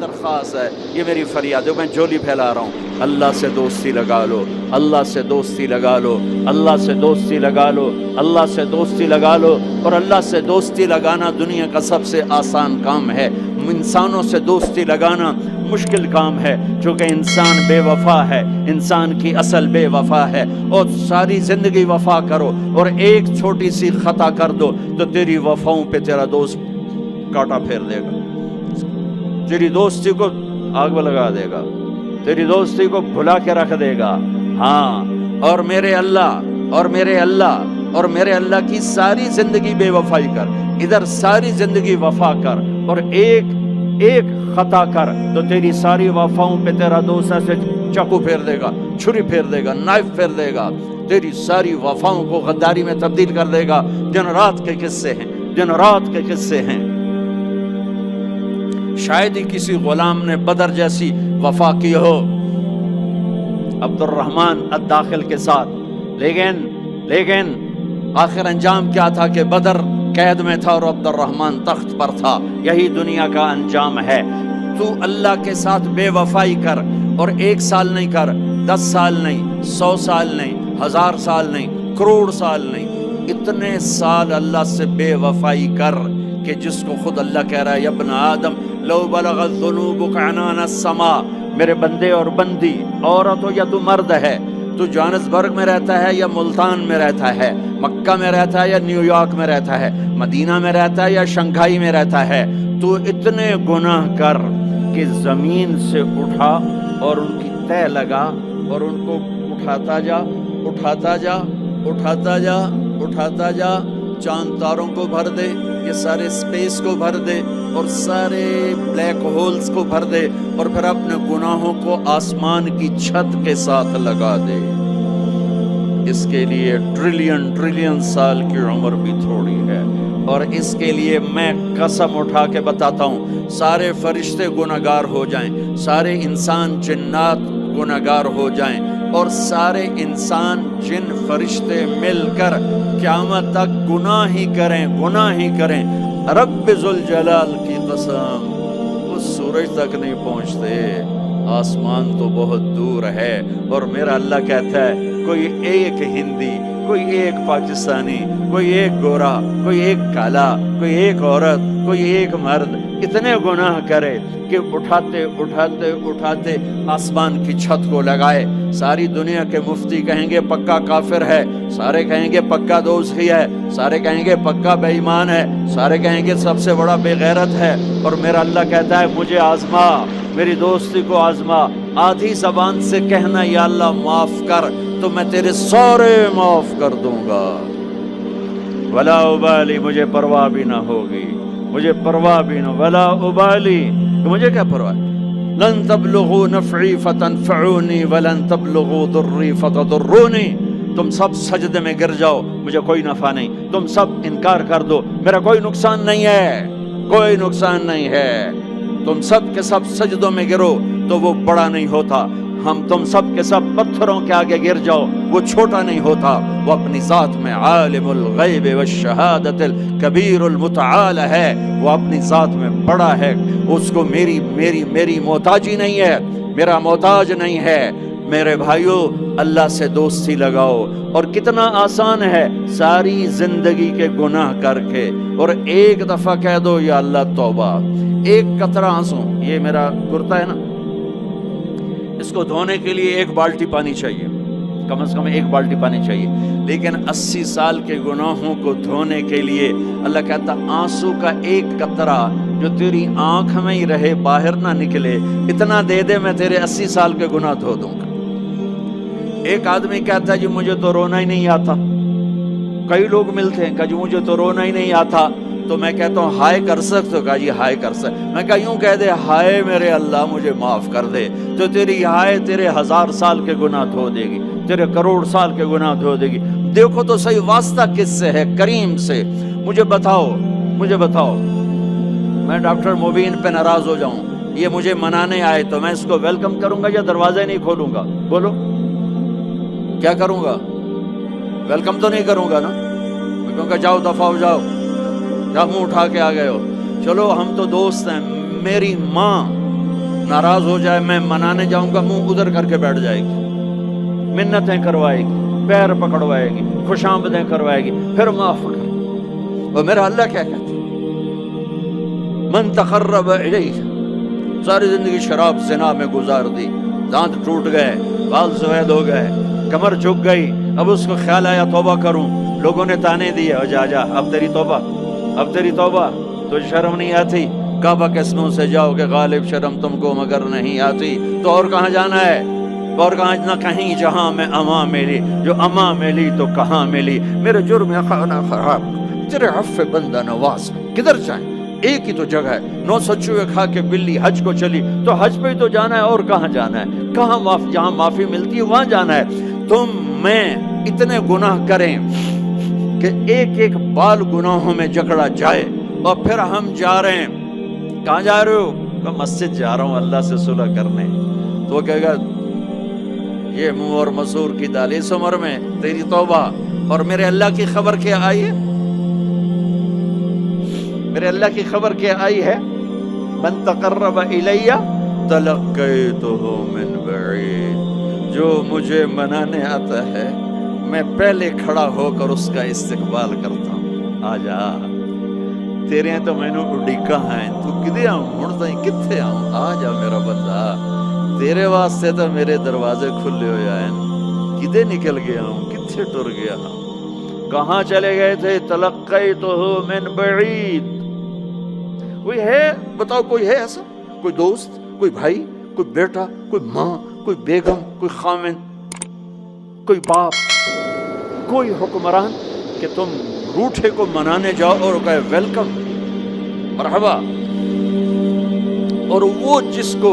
درخواست ہے، یہ میری فریاد ہے، میں جھولی پھیلا رہا ہوں، اللہ سے دوستی لگا لو، اللہ سے دوستی لگا لو، اللہ سے دوستی لگا لو، اللہ سے دوستی لگا لو۔ اور اللہ سے دوستی لگانا دنیا کا سب سے آسان کام ہے، انسانوں سے دوستی لگانا مشکل کام ہے، چونکہ انسان بے وفا ہے، انسان کی اصل بے وفا ہے۔ اور ساری زندگی وفا کرو اور ایک چھوٹی سی خطا کر دو تو تیری وفاؤں پہ تیرا دوست کاٹا پھیر دے گا، تیری دوستی کو آگ میں لگا دے گا، تیری دوستی کو بھلا کے رکھ دے گا۔ ہاں، اور میرے اللہ کی ساری زندگی بے وفائی کر، ادھر ساری زندگی وفا کر، اور ایک خطا کر تو تیری ساری وفاؤں پہ تیرا دوست ایسے چاقو پھیر دے گا، چھری پھیر دے گا، نائف پھیر دے گا، تیری ساری وفاؤں کو غداری میں تبدیل کر دے گا۔ دن رات کے قصے ہیں، دن رات کے قصے ہیں۔ شاید ہی کسی غلام نے بدر جیسی وفا کی ہو عبد الرحمن الداخل کے ساتھ، لیکن آخر انجام کیا تھا کہ بدر قید میں تھا اور عبد الرحمن تخت پر تھا۔ یہی دنیا کا انجام ہے۔ تو اللہ کے ساتھ بے وفائی کر، اور 1 سال نہیں کر، 10 سال نہیں، 100 سال نہیں، 1000 سال نہیں، کروڑ سال نہیں، اتنے سال اللہ سے بے وفائی کر کہ جس کو خود اللہ کہہ رہا ہے، یا ابن آدم لو بلغت ذنوبک عنان السماء، میرے بندے اور بندی، عورت ہو یا تو مرد ہے، تو جوہانسبرگ میں رہتا ہے یا ملتان میں رہتا ہے، مکہ میں رہتا ہے یا نیو یارک میں رہتا ہے، مدینہ میں رہتا ہے یا شنگھائی میں رہتا ہے، تو اتنے گناہ کر کہ زمین سے اٹھا اور ان کی تہ لگا اور ان کو اٹھاتا جا، اٹھاتا جا، اٹھاتا جا، اٹھاتا جا، چاند تاروں کو بھر دے، یہ سارے سپیس کو بھر دے اور سارے بلیک ہولز کو بھر دے، اور پھر اپنے گناہوں کو آسمان کی چھت کے ساتھ لگا دے۔ اس کے لیے ٹریلین سال کی عمر بھی تھوڑی ہے، اور اس کے لیے میں قسم اٹھا کے بتاتا ہوں، سارے فرشتے گناہگار ہو جائیں، سارے انسان جنات گناہگار ہو جائیں، اور سارے انسان جن فرشتے مل کر قیامت تک گناہ ہی کریں، رب ذوالجلال کی قسم وہ سورج تک نہیں پہنچتے، آسمان تو بہت دور ہے۔ اور میرا اللہ کہتا ہے، کوئی ایک ہندی، کوئی ایک پاکستانی، کوئی ایک گورا، کوئی ایک کالا، کوئی ایک عورت، کوئی ایک مرد اتنے گناہ کرے کہ اٹھاتے اٹھاتے اٹھاتے آسمان کی چھت کو لگائے، ساری دنیا کے مفتی کہیں گے پکا کافر ہے، سارے کہیں گے پکا دوزخی ہے، سارے کہیں گے پکا بے ایمان ہے، سارے کہیں گے سب سے بڑا بے غیرت ہے، اور میرا اللہ کہتا ہے مجھے آزما، میری دوستی کو آزما، آدھی زبان سے کہنا یا اللہ معاف کر تو میں تیرے سارے معاف کر دوں گا، ولا ابالی، مجھے پرواہ بھی نہ ہوگی، مجھے پرواہ بھی نہ، ولا ابالی، کہ مجھے کیا پرواہ، لن تبلغوا نفعی فتنفعونی ولن تبلغوا ضری فتضرونی، تم سب سجدے میں گر جاؤ مجھے کوئی نفع نہیں، تم سب انکار کر دو میرا کوئی نقصان نہیں ہے، کوئی نقصان نہیں ہے، تم سب کے سب سجدوں میں گرو تو وہ بڑا نہیں ہوتا، ہم تم سب کے سب پتھروں کے آگے گر جاؤ وہ چھوٹا نہیں ہوتا، وہ اپنی ذات میں عالم الغیب والشہادت الکبیر المتعال ہے، وہ اپنی ذات میں بڑا ہے، اس کو میری محتاجی نہیں ہے، میرا محتاج نہیں ہے۔ میرے بھائیو، اللہ سے دوستی لگاؤ، اور کتنا آسان ہے، ساری زندگی کے گناہ کر کے اور ایک دفعہ کہہ دو یا اللہ توبہ، ایک قطرہ آنسو، یہ میرا کرتا ہے نا، اس کو دھونے کے لیے 1 بالٹی پانی چاہیے، کم از کم 1 بالٹی پانی چاہیے، لیکن 80 سال کے گناہوں کو دھونے کے لیے اللہ کہتا آنسو کا 1 قطرہ جو تیری آنکھ میں ہی رہے باہر نہ نکلے، اتنا دے دے میں تیرے 80 سال کے گناہ دھو دوں گا۔ ایک آدمی کہتا ہے جی مجھے تو رونا ہی نہیں آتا، کئی لوگ ملتے ہیں کہ جی مجھے تو رونا ہی نہیں آتا، تو میں کہتا ہوں ہائے کر سکتے ہو؟ کہا جی ہائے کر سکتے، میں کہا یوں کہہ دے ہائے میرے اللہ مجھے معاف کر دے، تو تیری ہائے تیرے 1000 سال کے گناہ دھو دے گی، تیرے کروڑ سال کے گناہ دھو دے گی۔ دیکھو تو صحیح واسطہ کس سے ہے؟ کریم سے۔ مجھے بتاؤ میں ڈاکٹر مبین پہ ناراض ہو جاؤں، یہ مجھے منانے آئے تو میں اس کو ویلکم کروں گا یا دروازے نہیں کھولوں گا؟ بولو کیا کروں گا؟ ویلکم تو نہیں کروں گا نا، میں کہوں گا جاؤ دفعہ ہو جاؤ، کیا منہ اٹھا کے آ گئے ہو، چلو ہم تو دوست ہیں۔ میری ماں ناراض ہو جائے، میں منانے جاؤں گا، منہ ادھر کر کے بیٹھ جائے گی، منتیں کروائے گی، پیر پکڑوائے گی، خوش آمدیں کروائے گی، پھر معاف کر۔ اور میرا اللہ کیا کہتا ہے؟ من تقرب الیہ، ساری زندگی شراب زنا میں گزار دی، دانت ٹوٹ گئے، بال سفید ہو گئے، کمر جھک گئی، اب اس کو خیال آیا توبہ کروں، لوگوں نے تانے دیے، جا جا اب تیری توبہ، اب تیری توبہ، تو شرم نہیں آتی؟ کعبہ کے منہ سے جاؤ کہ غالب شرم تم کو مگر نہیں آتی، تو اور کہاں جانا ہے؟ اور کہاں نہ کہیں جہاں میں اما ملی، جو اما ملی تو کہاں ملی، میرے جرم خانہ خراب، تیرے عفو بندہ نواز، کدھر جائیں؟ ایک ہی تو جگہ ہے، 900 چوہے کھا کے بلی حج کو چلی، تو حج پہ ہی تو جانا ہے، اور کہاں جانا ہے؟ کہاں جہاں معافی ملتی ہے وہاں جانا ہے۔ تم میں اتنے گناہ کریں کہ ایک ایک بال گناہوں میں جکڑا جائے، اور پھر ہم جا رہے ہیں، کہاں جا رہے ہو؟ کہ مسجد جا رہا ہوں اللہ سے صلح کرنے، تو وہ کہے گا یہ منہ اور مسور کی دال، اس عمر میں تیری توبہ، اور میرے اللہ کی خبر کیا آئی ہے؟ میرے اللہ کی خبر کیا آئی ہے؟ من تقرب الیہ تلقیتہ من بعید، جو مجھے منانے آتا ہے میں پہلے کھڑا ہو کر اس کا استقبال کرتا ہوں۔ آ جا، تیرے ہیں تو میں نے اڈیکا ہیں، تو کدے آؤں ہوں تائیں کتھے آؤں؟ آ جا میرا بندہ، تیرے واسطے تو میرے دروازے کھلے ہوئے ہیں، کدے نکل گیا ہوں، کتھے ٹر گیا ہوں، کہاں چلے گئے تھے؟ تلقیتہ من بعید۔ کوئی ہے بتاؤ، کوئی ہے ایسا؟ کوئی دوست، کوئی بھائی، کوئی بیٹا، کوئی ماں، کوئی بیگم، کوئی خامند، کوئی باپ، کوئی حکمران کہ تم روٹھے کو منانے جاؤ اور کہے ویلکم، مرحبا، اور وہ جس کو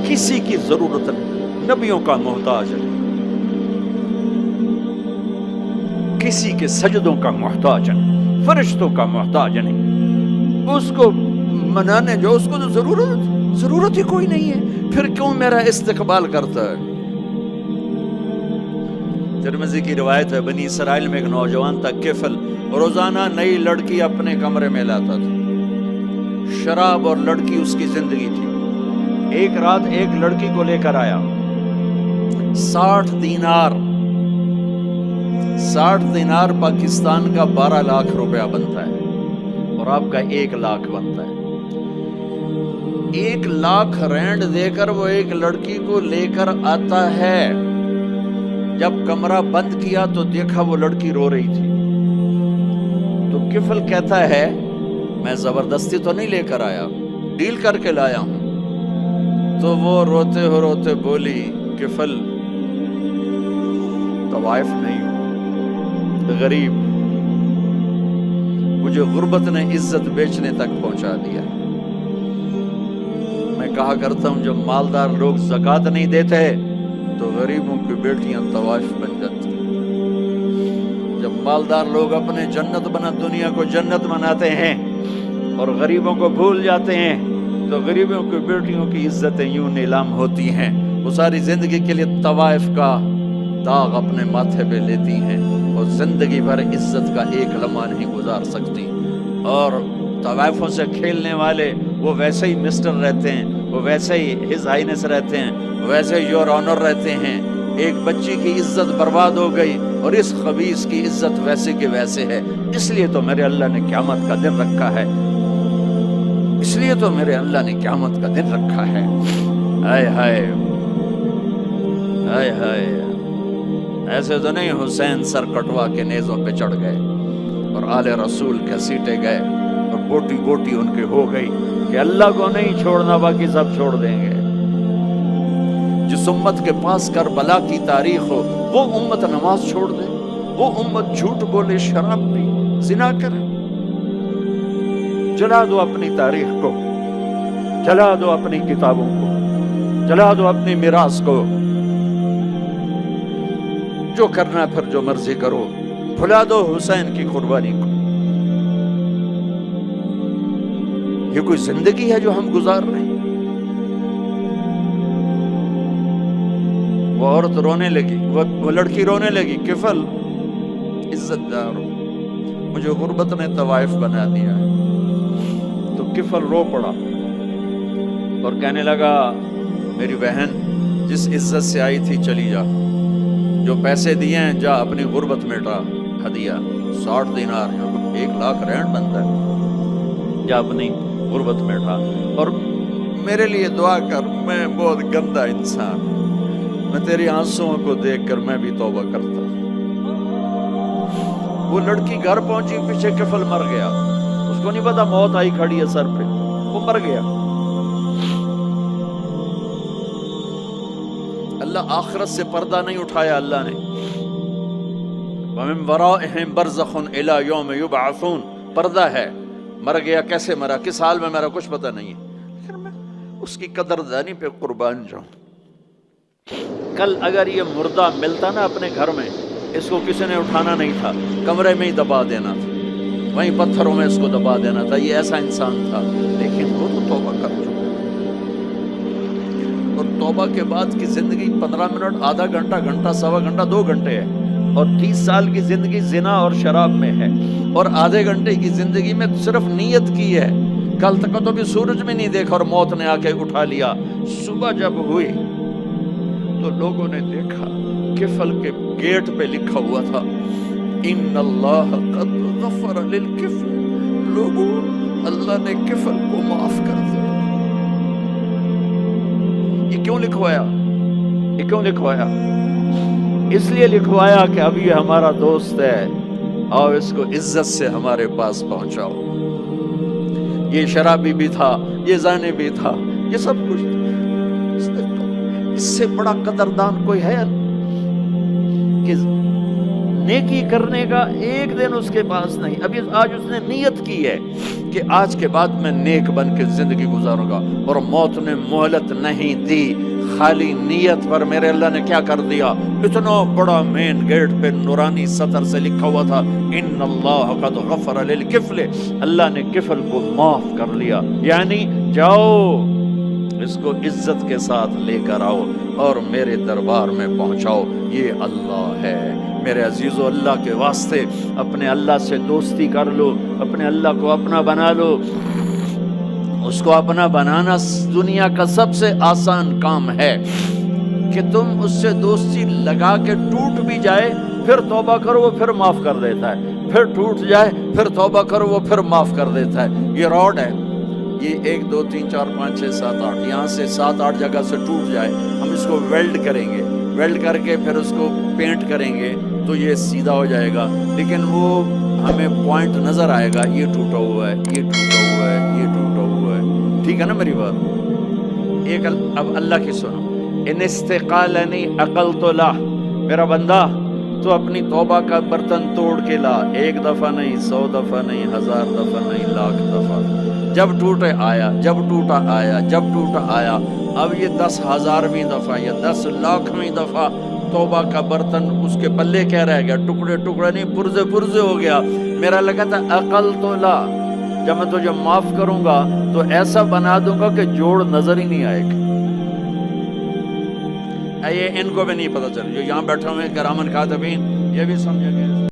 کسی کی ضرورت نہیں، نبیوں کا محتاج ہے، کسی کے سجدوں کا محتاج ہے، فرشتوں کا محتاج نہیں، اس کو منانے جو اس کو تو ضرورت ہی کوئی نہیں ہے، پھر کیوں میرا استقبال کرتا ہے؟ ترمذی کی روایت ہے، بنی اسرائیل میں ایک نوجوان تھا کفل، روزانہ نئی لڑکی اپنے کمرے میں لاتا تھا، شراب اور لڑکی اس کی زندگی تھی۔ ایک رات ایک لڑکی کو لے کر آیا، 60 دینار پاکستان کا 12 لاکھ روپیہ بنتا ہے، اور آپ کا 1 لاکھ بنتا ہے۔ 1 لاکھ رینڈ دے کر وہ ایک لڑکی کو لے کر آتا ہے، جب کمرہ بند کیا تو دیکھا وہ لڑکی رو رہی تھی، تو کفل کہتا ہے میں زبردستی تو نہیں لے کر آیا، ڈیل کر کے لایا ہوں۔ تو وہ روتے بولی کفل طوائف نہیں ہوں، غریب، مجھے غربت نے عزت بیچنے تک پہنچا دیا۔ میں کہا کرتا ہوں جب مالدار لوگ زکوٰۃ نہیں دیتے تو غریبوں کی بیٹیاں طوائف بن جاتی ہیں۔ جب مالدار لوگ اپنے دنیا کو جنت بناتے ہیں اور غریبوں کو بھول جاتے ہیں تو غریبوں کی بیٹیوں کی عزتیں یوں نیلام ہوتی ہیں، وہ ساری زندگی کے لیے طوائف کا داغ اپنے ماتھے پہ لیتی ہیں اور زندگی بھر عزت کا ایک لمحہ نہیں گزار سکتی۔ اور طوائفوں سے کھیلنے والے وہ ویسے ہی مسٹر رہتے ہیں، وہ ویسے ہی ہز ہائنس رہتے ہیں، ویسے ہی یور آنر رہتے ہیں۔ ایک بچی کی عزت برباد ہو گئی اور اس خبیث کی عزت ویسے کے ویسے ہے۔ اس لیے تو میرے اللہ نے قیامت کا دن رکھا ہے، اس لیے تو میرے اللہ نے قیامت کا دن رکھا ہے۔ ہائے ہائے ہائے ہائے، ایسے تو نہیں حسین سر کٹوا کے نیزوں پہ چڑھ گئے اور آل رسول گھسیٹے گئے اور بوٹی بوٹی ان کے ہو گئی کہ اللہ کو نہیں چھوڑنا باقی سب چھوڑ دیں گے۔ جس امت کے پاس کربلا کی تاریخ ہو وہ امت نماز چھوڑ دے، وہ امت جھوٹ بولے، شراب پی، زنا کرے۔ جلا دو اپنی تاریخ کو، جلا دو اپنی کتابوں کو، جلا دو اپنی میراث کو، جو کرنا پھر جو مرضی کرو، بھلا دو حسین کی قربانی کو۔ یہ کوئی زندگی ہے جو ہم گزار رہے ہیں؟ وہ عورت رونے لگی، وہ لڑکی رونے لگی، کفل عزت دار ہو، مجھے غربت نے طوائف بنا دیا ہے۔ تو کفل رو پڑا اور کہنے لگا میری بہن جس عزت سے آئی تھی چلی جا، جو پیسے دیے ہیں جا اپنی غربت مٹا، ہدیہ 60 دینار 1 لاکھ رینڈ بنتا ہے، جا اپنی غربت مٹا، اور میرے لیے دعا کر، میں بہت گندا انسان، میں تیری آنسوؤں کو دیکھ کر میں بھی توبہ کرتا۔ وہ لڑکی گھر پہنچی، پیچھے کفل مر گیا، اس کو نہیں پتا موت آئی کھڑی ہے سر پہ، وہ مر گیا۔ اللہ آخرت سے پردہ نہیں اٹھایا اللہ نے۔ وَمِن وَرَائِهِمْ بَرْزَخٌ إِلَى يَوْمِ يُبْعَثُونَ، پردہ ہے، مر گیا، کیسے مرا، کس حال میں مرا، کچھ پتہ نہیں ہے، لیکن میں اس کی قدردانی پہ قربان جاؤں۔ کل اگر یہ مردہ ملتا نا اپنے گھر میں، اس کو کسی نے اٹھانا نہیں تھا، کمرے میں ہی دبا دینا تھا، وہیں پتھروں میں اس کو دبا دینا تھا، یہ ایسا انسان تھا، لیکن وہ تو توبہ کر چکا۔ اور توبہ کے بعد کی زندگی 15 منٹ، آدھا گھنٹہ، گھنٹہ، سوا گھنٹہ، 2 گھنٹے ہے، اور 30 سال کی زندگی زنا اور شراب میں ہے، اور آدھے گھنٹے کی زندگی میں صرف نیت کی ہے۔ کل تک تو بھی سورج میں نہیں دیکھا اور موت نے آ کے اٹھا لیا۔ صبح جب ہوئی تو لوگوں نے دیکھا کفل کے گیٹ پہ لکھا ہوا تھا ان اللہ قد غفر للکفل، لوگوں اللہ نے کفل کو معاف کر دیا۔ یہ کیوں لکھوایا؟ یہ کیوں لکھوایا؟ اس لیے لکھوایا کہ اب یہ ہمارا دوست ہے، اور اس کو عزت سے ہمارے پاس پہنچاؤ۔ یہ شرابی بھی تھا، یہ زانی بھی تھا، یہ سب کچھ تھا، اس سے بڑا قدردان کوئی ہے کہ نیکی کرنے کا ایک دن اس کے پاس نہیں۔ ابھی آج اس نے نیت کی ہے کہ آج کے بعد میں نیک بن کے زندگی گزاروں گا، اور موت نے مہلت نہیں دی، خالی نیت پر میرے اللہ نے کیا کر دیا، اتنا بڑا مین گیٹ پہ نورانی سطر سے لکھا ہوا تھا ان اللہ قد غفر للکفل، اللہ نے کفل کو معاف کر لیا، یعنی جاؤ اس کو عزت کے ساتھ لے کر آؤ اور میرے دربار میں پہنچاؤ، یہ اللہ ہے۔ میرے عزیزو، اللہ کے واسطے اپنے اللہ سے دوستی کر لو، اپنے اللہ کو اپنا بنا لو۔ اس کو اپنا بنانا دنیا کا سب سے آسان کام ہے کہ تم اس سے دوستی لگا کے ٹوٹ بھی جائے پھر توبہ کرو وہ پھر معاف کر دیتا ہے، پھر ٹوٹ جائے پھر توبہ کرو وہ پھر معاف کر دیتا ہے۔ یہ راڈ ہے، یہ 1 2 3 4 5 6 7 8 یہاں سے 7 8 جگہ سے ٹوٹ جائے، ہم اس کو ویلڈ کریں گے، ویلڈ کر کے پھر اس کو پینٹ کریں گے تو یہ سیدھا ہو جائے گا، لیکن وہ ہمیں پوائنٹ نظر آئے گا، یہ ٹوٹا ہوا ہے، یہ ٹوٹا ہوا ہے، یہ ٹوٹا ہوا ہے۔ ٹھیک ہے نا میری بات؟ ایک اب اللہ کی سنو، ان استقالنی عقلت لہ، میرا بندہ تو اپنی توبہ کا برتن توڑ کے لا، 1 دفعہ نہیں، 100 دفعہ نہیں، 1000 دفعہ نہیں، 1,00,000 دفعہ، جب ٹوٹے آیا، جب ٹوٹا آیا، جب ٹوٹا آیا، اب یہ 10,000ویں دفعہ یا 10,00,000ویں دفعہ توبہ کا برتن اس کے پلے کیا رہ گیا، ٹکڑے ٹکڑے نہیں، پرزے پرزے ہو گیا۔ میرا لگا تھا عقل تو لا، جب میں تجھے معاف کروں گا تو ایسا بنا دوں گا کہ جوڑ نظر ہی نہیں آئے گا۔ یہ ان کو بھی نہیں پتا چل، جو یہاں بیٹھے ہوئے کرامن کاتبین، یہ بھی سمجھیں گے